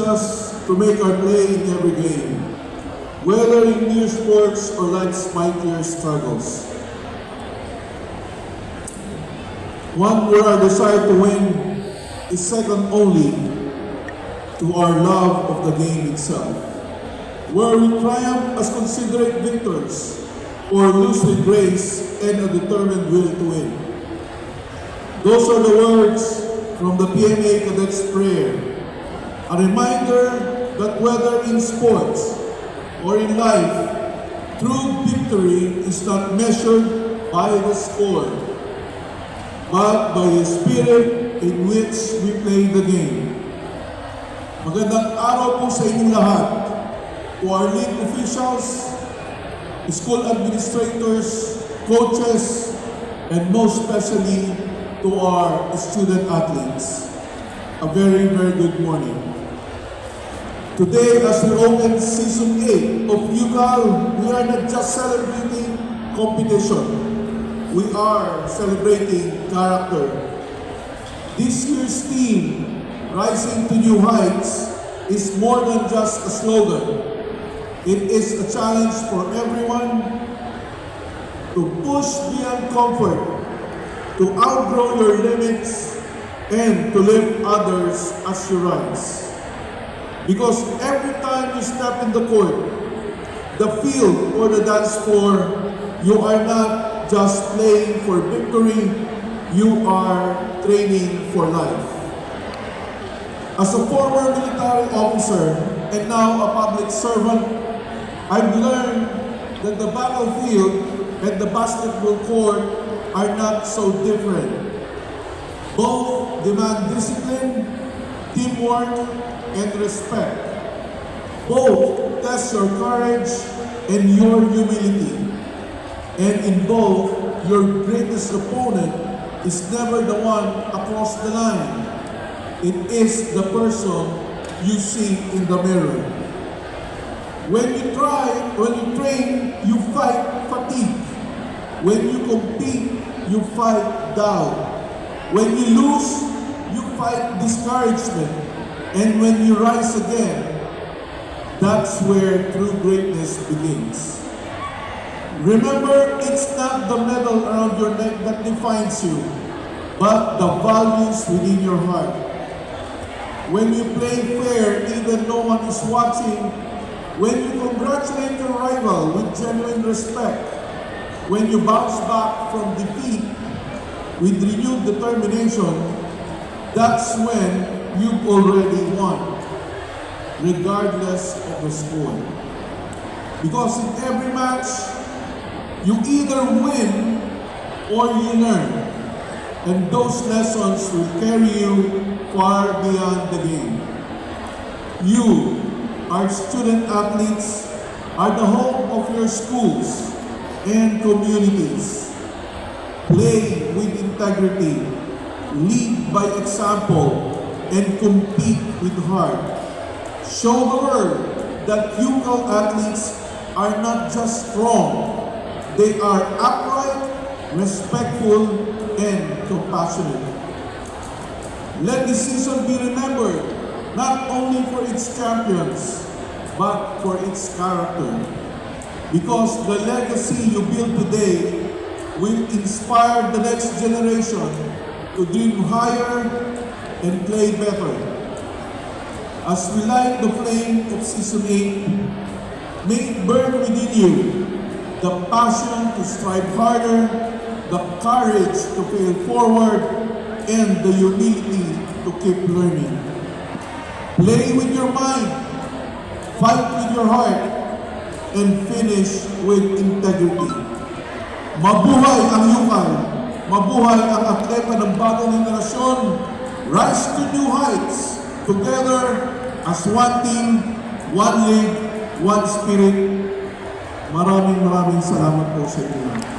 us to make our play in every game, whether in new sports or life's mightier struggles. One where our desire to win is second only to our love of the game itself, where we triumph as considerate victors or lose with grace and a determined will to win. Those are the words from the PMA Cadets Prayer, a reminder that whether in sports or in life, true victory is not measured by the score, but by the spirit in which we play the game. Magandang araw po sa inyong lahat, to our league officials, school administrators, coaches, and most especially to our student athletes. A very, very good morning. Today, as we open Season 8 of UCAL, we are not just celebrating competition. We are celebrating character. This year's theme, Rising to New Heights, is more than just a slogan. It is a challenge for everyone to push beyond comfort, to outgrow your limits, and to lift others as you rise. Because every time you step in the court, the field, or the dance floor, you are not just playing for victory, you are training for life. As a former military officer and now a public servant, I've learned that the battlefield and the basketball court are not so different. Both demand discipline, teamwork, and respect. Both test your courage and your humility. And in both, your greatest opponent is never the one across the line. It is the person you see in the mirror. When you train, you fight fatigue. When you compete, you fight doubt. When you lose, you fight discouragement. And when you rise again, that's where true greatness begins. Remember, it's not the medal around your neck that defines you, but the values within your heart. When you play fair, even no one is watching. When you congratulate your rival with genuine respect. When you bounce back from defeat with renewed determination, that's when you've already won, regardless of the score. Because in every match, you either win or you learn. And those lessons will carry you far beyond the game. You, our student athletes, are the home of your schools and communities. Play with integrity, lead by example, and compete with heart. Show the world that UCAL athletes are not just strong, they are upright, respectful, and compassionate. Let this season be remembered not only for its champions, but for its character. Because the legacy you build today will inspire the next generation to dream higher and play better. As we light the flame of Season 8, may it burn within you the passion to strive harder, the courage to fail forward, and the humility to keep learning. Play with your mind, fight with your heart, and finish with integrity. Mabuhay ang UCAL! Mabuhay ang atleta ng bagong henerasyon! Rise to new heights! Together as one team, one league, one spirit. Maraming salamat po sa inyo.